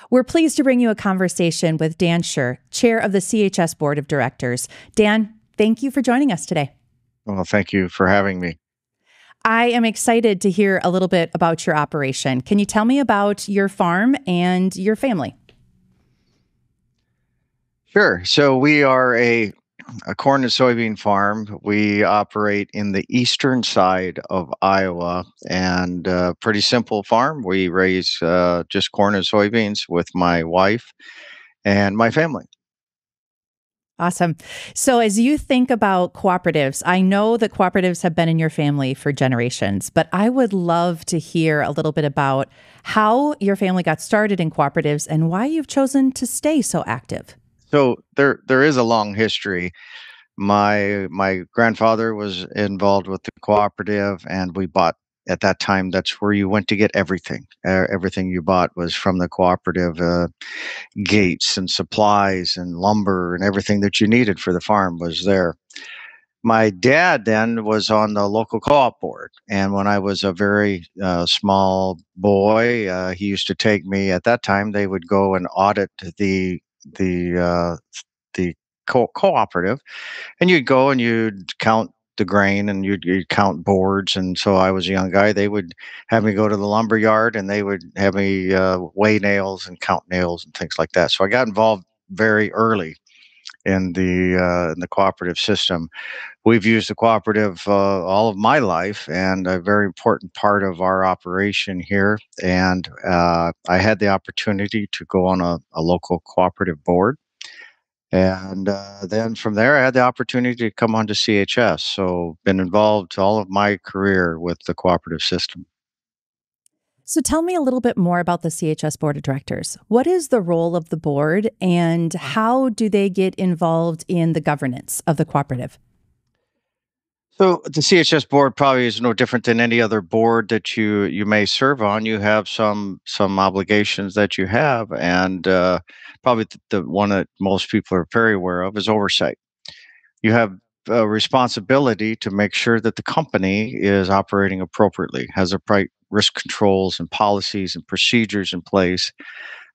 We're pleased to bring you a conversation with Dan Schurr, chair of the CHS Board of Directors. Dan, thank you for joining us today. Well, thank you for having me. I am excited to hear a little bit about your operation. Can you tell me about your farm and your family? Sure. So we are a corn and soybean farm. We operate in the eastern side of Iowa, and pretty simple farm. We raise just corn and soybeans with my wife and my family. Awesome. So as you think about cooperatives, I know that cooperatives have been in your family for generations, but I would love to hear a little bit about how your family got started in cooperatives and why you've chosen to stay so active. So there is a long history. My grandfather was involved with the cooperative, and we bought at that time. That's where you went to get everything. Everything you bought was from the cooperative. Gates and supplies and lumber and everything that you needed for the farm was there. My dad then was on the local co-op board, and when I was a very small boy, he used to take me. At that time, they would go and audit the uh, the cooperative, and you'd go and you'd count the grain and you'd count boards. And so I was a young guy. They would have me go to the lumber yard and they would have me weigh nails and count nails and things like that. So I got involved very early in the cooperative system. We've used the cooperative all of my life, and a very important part of our operation here. And I had the opportunity to go on a local cooperative board. And then from there, I had the opportunity to come on to CHS. So, been involved all of my career with the cooperative system. So tell me a little bit more about the CHS Board of Directors. What is the role of the board and how do they get involved in the governance of the cooperative? So, the CHS board probably is no different than any other board that you may serve on. You have some obligations that you have, and probably the one that most people are very aware of is oversight. You have a responsibility to make sure that the company is operating appropriately, has the right risk controls and policies and procedures in place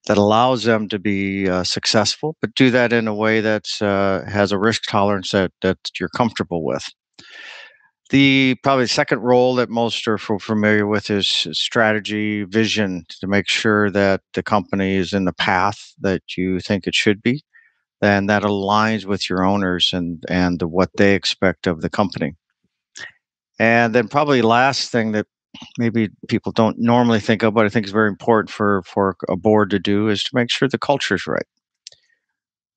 that allows them to be successful, but do that in a way that's has a risk tolerance that you're comfortable with. The probably second role that most are familiar with is strategy, vision, to make sure that the company is in the path that you think it should be, and that aligns with your owners and what they expect of the company. And then probably last thing that maybe people don't normally think of, but I think is very important for a board to do is to make sure the culture is right.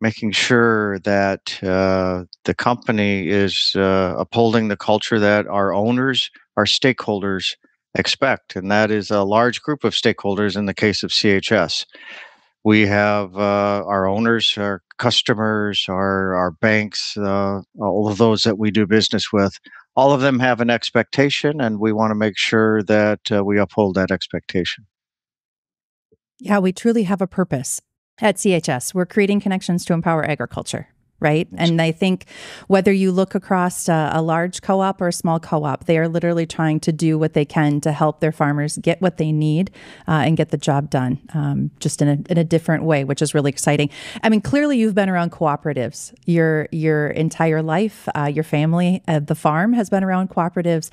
Making sure that the company is upholding the culture that our owners, our stakeholders expect, and that is a large group of stakeholders in the case of CHS. We have our owners, our customers, our banks, all of those that we do business with. All of them have an expectation, and we want to make sure that we uphold that expectation. Yeah, we truly have a purpose at CHS. We're creating connections to empower agriculture, right? And I think whether you look across a large co-op or a small co-op, they are literally trying to do what they can to help their farmers get what they need and get the job done, just in a different way, which is really exciting. I mean, clearly you've been around cooperatives your entire life. Your family, the farm has been around cooperatives.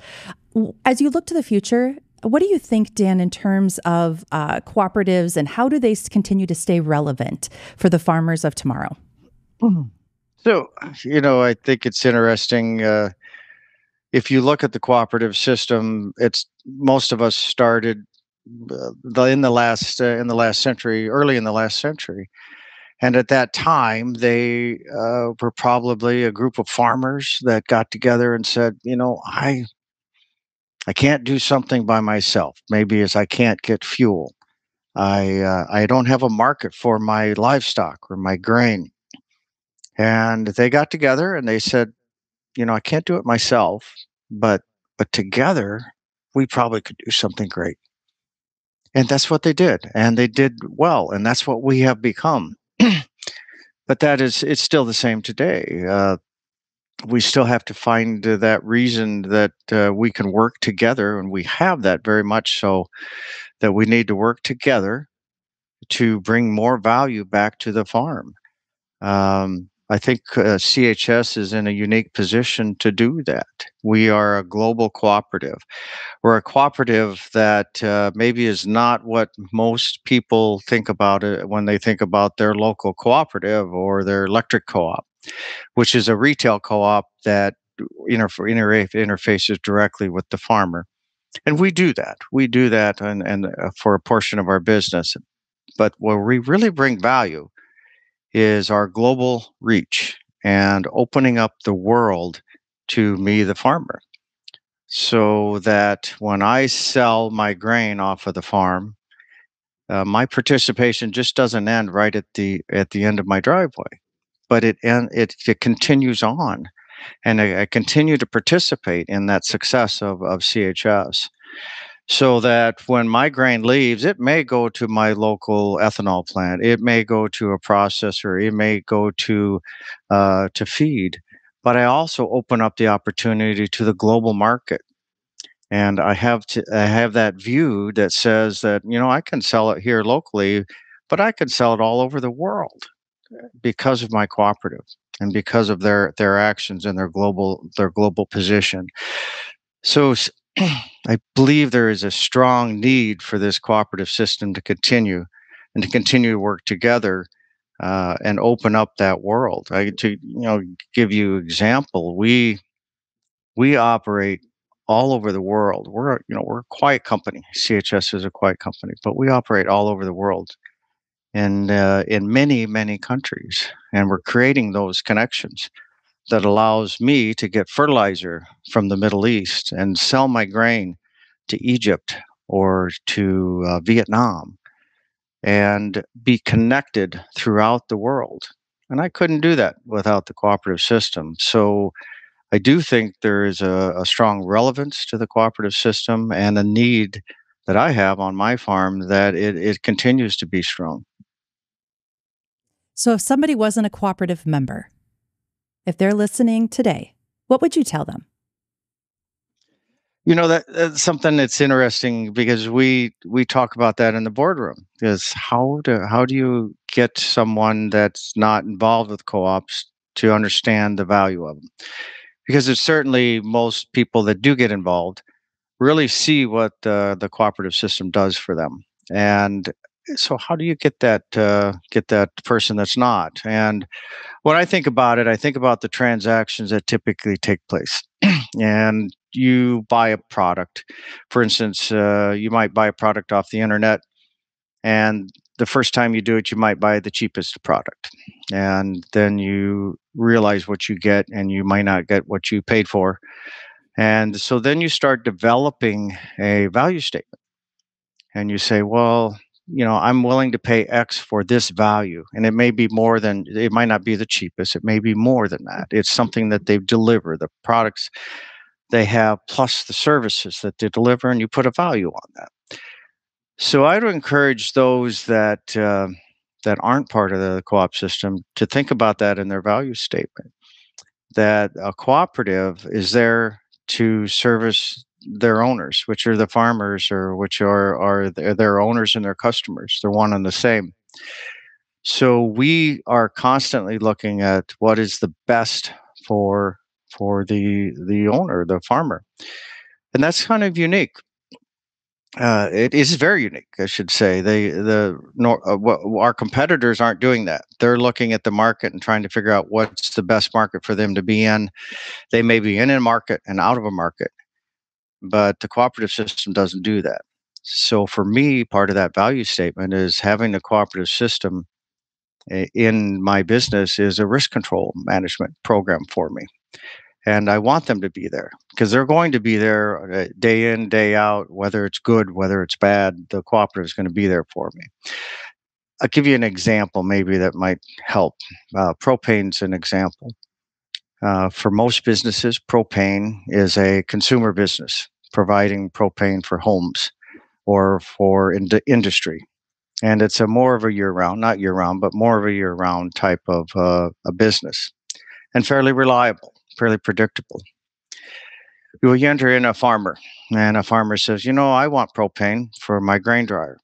As you look to the future, what do you think, Dan, in terms of cooperatives and how do they continue to stay relevant for the farmers of tomorrow? So, I think it's interesting. If you look at the cooperative system, it's most of us started in the last century, early in the last century, and at that time they were probably a group of farmers that got together and said, I can't do something by myself. Maybe as I can't get fuel. I don't have a market for my livestock or my grain. And they got together and they said, I can't do it myself, but together we probably could do something great. And that's what they did. And they did well. And that's what we have become. But it's still the same today. We still have to find that reason that we can work together. And we have that very much so that we need to work together to bring more value back to the farm. I think CHS is in a unique position to do that. We are a global cooperative. We're a cooperative that maybe is not what most people think about it when they think about their local cooperative or their electric co-op, which is a retail co-op that interfaces directly with the farmer. And we do that. We do that and for a portion of our business. But where we really bring value is our global reach and opening up the world to me, the farmer, so that when I sell my grain off of the farm, my participation just doesn't end right at the end of my driveway, but it continues on, and I continue to participate in that success of CHS. So that when my grain leaves, it may go to my local ethanol plant, it may go to a processor, it may go to feed, but I also open up the opportunity to the global market. And I have that view that says that, I can sell it here locally, but I can sell it all over the world because of my cooperative and because of their actions and their global position. So I believe there is a strong need for this cooperative system to continue and to continue to work together and open up that world. To give you example, we operate all over the world. We're a quiet company. CHS is a quiet company, but we operate all over the world and in many countries, and we're creating those connections that allows me to get fertilizer from the Middle East and sell my grain to Egypt or to Vietnam and be connected throughout the world. And I couldn't do that without the cooperative system. So I do think there is a strong relevance to the cooperative system and a need that I have on my farm that it continues to be strong. So if somebody wasn't a cooperative member, if they're listening today, what would you tell them? That's something that's interesting because we talk about that in the boardroom. Is how do you get someone that's not involved with co-ops to understand the value of them? Because there's certainly most people that do get involved really see what the cooperative system does for them, and so how do you get that person that's not? And when I think about it, I think about the transactions that typically take place. And you buy a product. For instance, you might buy a product off the internet, and the first time you do it, you might buy the cheapest product. And then you realize what you get, and you might not get what you paid for. And so then you start developing a value statement, and you say, well, I'm willing to pay X for this value. And it might not be the cheapest. It may be more than that. It's something that they've delivered, the products they have, plus the services that they deliver, and you put a value on that. So I would encourage those that aren't part of the co-op system to think about that in their value statement, that a cooperative is there to service their owners, which are the farmers, or which are their owners and their customers. They're one and the same. So we are constantly looking at what is the best for the owner, the farmer, and that's kind of unique. It is very unique, I should say. Our competitors aren't doing that. They're looking at the market and trying to figure out what's the best market for them to be in. They may be in a market and out of a market, but the cooperative system doesn't do that. So for me, part of that value statement is having the cooperative system in my business is a risk control management program for me. And I want them to be there because they're going to be there day in, day out, whether it's good, whether it's bad, the cooperative is going to be there for me. I'll give you an example maybe that might help. Propane's an example. For most businesses, propane is a consumer business providing propane for homes or for industry. And it's a more of a year-round, not year-round, but more of a year-round type of a business, and fairly reliable, fairly predictable. You enter in a farmer, and a farmer says, I want propane for my grain dryer.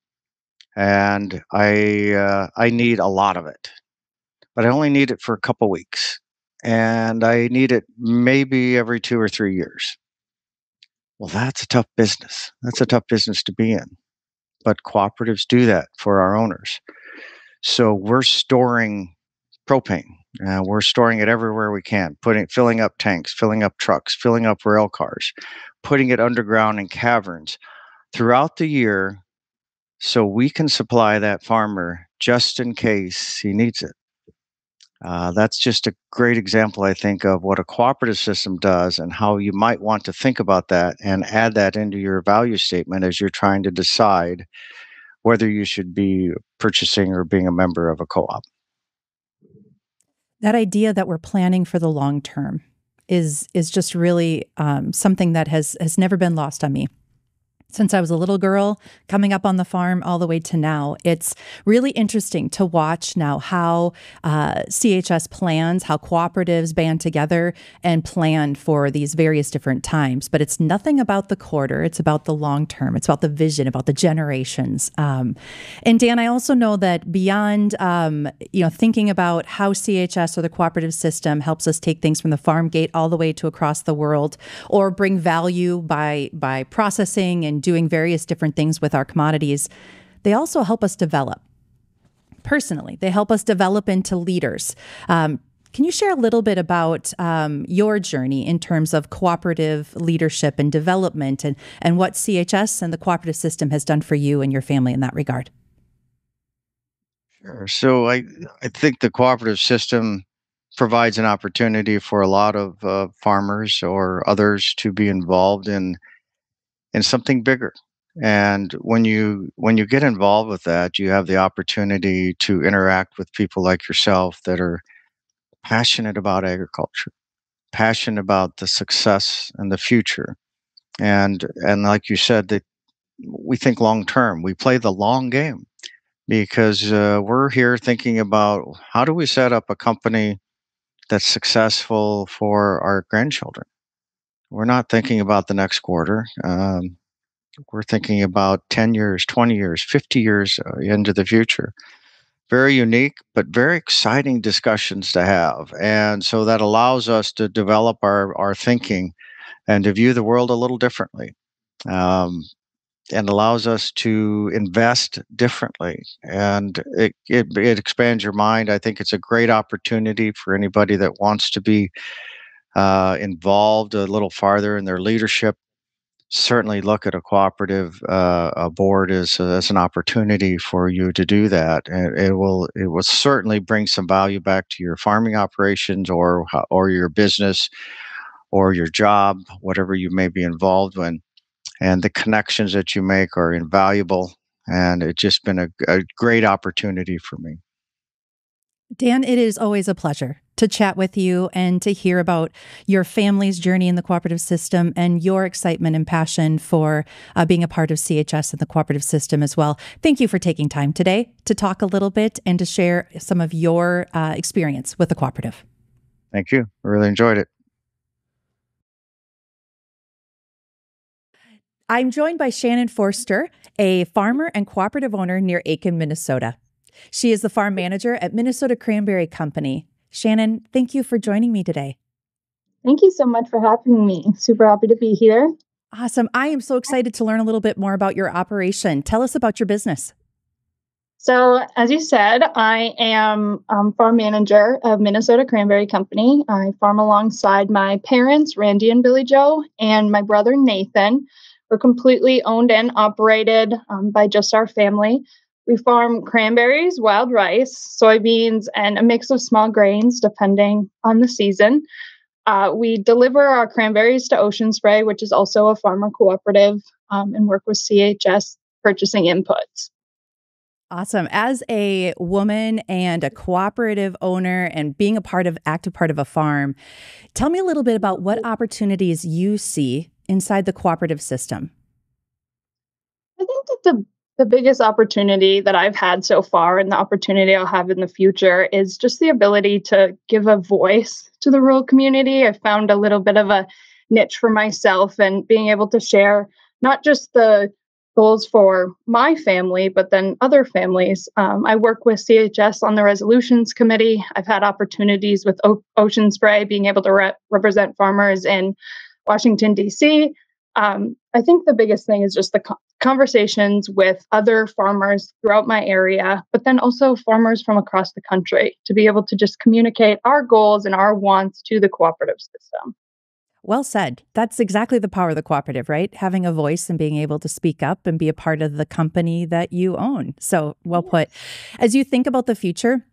and I need a lot of it, but I only need it for a couple weeks, and I need it maybe every 2 or 3 years. Well, that's a tough business. That's a tough business to be in. But cooperatives do that for our owners. So we're storing propane. We're storing it everywhere we can, filling up tanks, filling up trucks, filling up rail cars, putting it underground in caverns throughout the year so we can supply that farmer just in case he needs it. That's just a great example, I think, of what a cooperative system does and how you might want to think about that and add that into your value statement as you're trying to decide whether you should be purchasing or being a member of a co op. That idea that we're planning for the long term is just really something that has never been lost on me. Since I was a little girl coming up on the farm all the way to now, it's really interesting to watch now how CHS plans, how cooperatives band together and plan for these various different times. But it's nothing about the quarter. It's about the long term. It's about the vision, about the generations. And Dan, I also know that beyond, thinking about how CHS or the cooperative system helps us take things from the farm gate all the way to across the world, or bring value by processing and doing various different things with our commodities, they also help us develop personally. They help us develop into leaders. Can you share a little bit about your journey in terms of cooperative leadership and development, and what CHS and the cooperative system has done for you and your family in that regard? Sure. So I think the cooperative system provides an opportunity for a lot of farmers or others to be involved in something bigger. And when you get involved with that, you have the opportunity to interact with people like yourself that are passionate about agriculture, passionate about the success and the future. And like you said, that we think long term. We play the long game because we're here thinking about how do we set up a company that's successful for our grandchildren. We're not thinking about the next quarter. We're thinking about 10 years, 20 years, 50 years into the future. Very unique, but very exciting discussions to have. And so that allows us to develop our thinking and to view the world a little differently, um, and allows us to invest differently. And it expands your mind. I think it's a great opportunity for anybody that wants to be involved a little farther in their leadership. Certainly look at a cooperative a board as an opportunity for you to do that, and it will certainly bring some value back to your farming operations or your business or your job, whatever you may be involved in. And the connections that you make are invaluable, and it's just been a great opportunity for me. Dan, it is always a pleasure to chat with you and to hear about your family's journey in the cooperative system and your excitement and passion for being a part of CHS and the cooperative system as well. Thank you for taking time today to talk a little bit and to share some of your experience with the cooperative. Thank you. I really enjoyed it. I'm joined by Shannon Forster, a farmer and cooperative owner near Aitkin, Minnesota. She is the farm manager at Minnesota Cranberry Company. Shannon, thank you for joining me today. Thank you so much for having me. Super happy to be here. Awesome. I am so excited to learn a little bit more about your operation. Tell us about your business. So, as you said, I am farm manager of Minnesota Cranberry Company. I farm alongside my parents, Randy and Billy Joe, and my brother, Nathan. We're completely owned and operated by just our family. We farm cranberries, wild rice, soybeans, and a mix of small grains depending on the season. We deliver our cranberries to Ocean Spray, which is also a farmer cooperative, and work with CHS purchasing inputs. Awesome. As a woman and a cooperative owner and being active part of a farm, tell me a little bit about what opportunities you see inside the cooperative system. I think that the biggest opportunity that I've had so far and the opportunity I'll have in the future is just the ability to give a voice to the rural community. I found a little bit of a niche for myself and being able to share not just the goals for my family, but then other families. I work with CHS on the resolutions committee. I've had opportunities with Ocean Spray, being able to represent farmers in Washington, D.C. I think the biggest thing is just the conversations with other farmers throughout my area, but then also farmers from across the country, to be able to just communicate our goals and our wants to the cooperative system. Well said. That's exactly the power of the cooperative, right? Having a voice and being able to speak up and be a part of the company that you own. So well put. As you think about the future,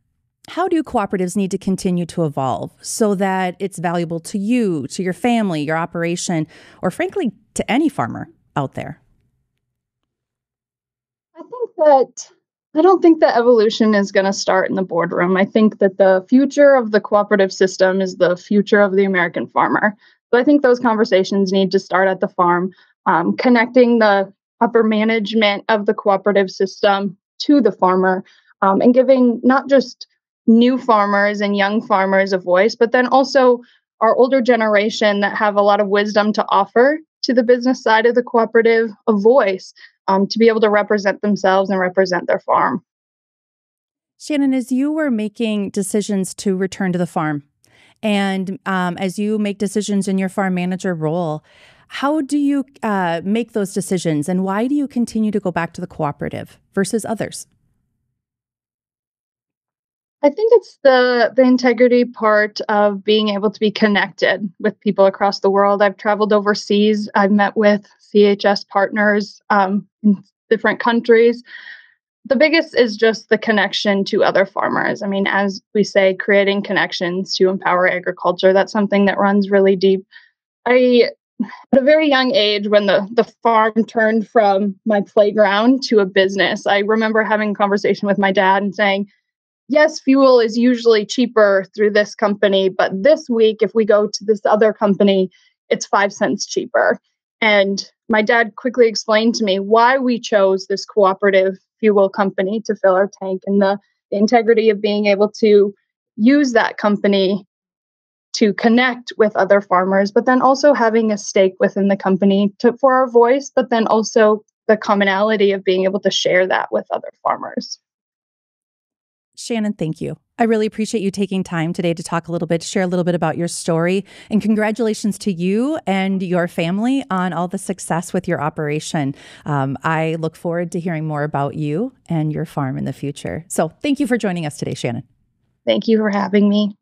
how do cooperatives need to continue to evolve so that it's valuable to you, to your family, your operation, or frankly, to any farmer out there? I don't think that evolution is going to start in the boardroom. I think that the future of the cooperative system is the future of the American farmer. So I think those conversations need to start at the farm, connecting the upper management of the cooperative system to the farmer, and giving not just new farmers and young farmers a voice, but then also our older generation that have a lot of wisdom to offer to the business side of the cooperative a voice, to be able to represent themselves and represent their farm. Shannon, as you were making decisions to return to the farm, and as you make decisions in your farm manager role, how do you make those decisions, and why do you continue to go back to the cooperative versus others? I think it's the integrity part of being able to be connected with people across the world. I've traveled overseas. I've met with CHS partners in different countries. The biggest is just the connection to other farmers. I mean, as we say, creating connections to empower agriculture, that's something that runs really deep. At a very young age, when the farm turned from my playground to a business, I remember having a conversation with my dad and saying, yes, fuel is usually cheaper through this company, but this week, if we go to this other company, it's 5 cents cheaper. And my dad quickly explained to me why we chose this cooperative fuel company to fill our tank, and the integrity of being able to use that company to connect with other farmers, but then also having a stake within the company for our voice, but then also the commonality of being able to share that with other farmers. Shannon, thank you. I really appreciate you taking time today to talk a little bit, share a little bit about your story, and congratulations to you and your family on all the success with your operation. I look forward to hearing more about you and your farm in the future. So thank you for joining us today, Shannon. Thank you for having me.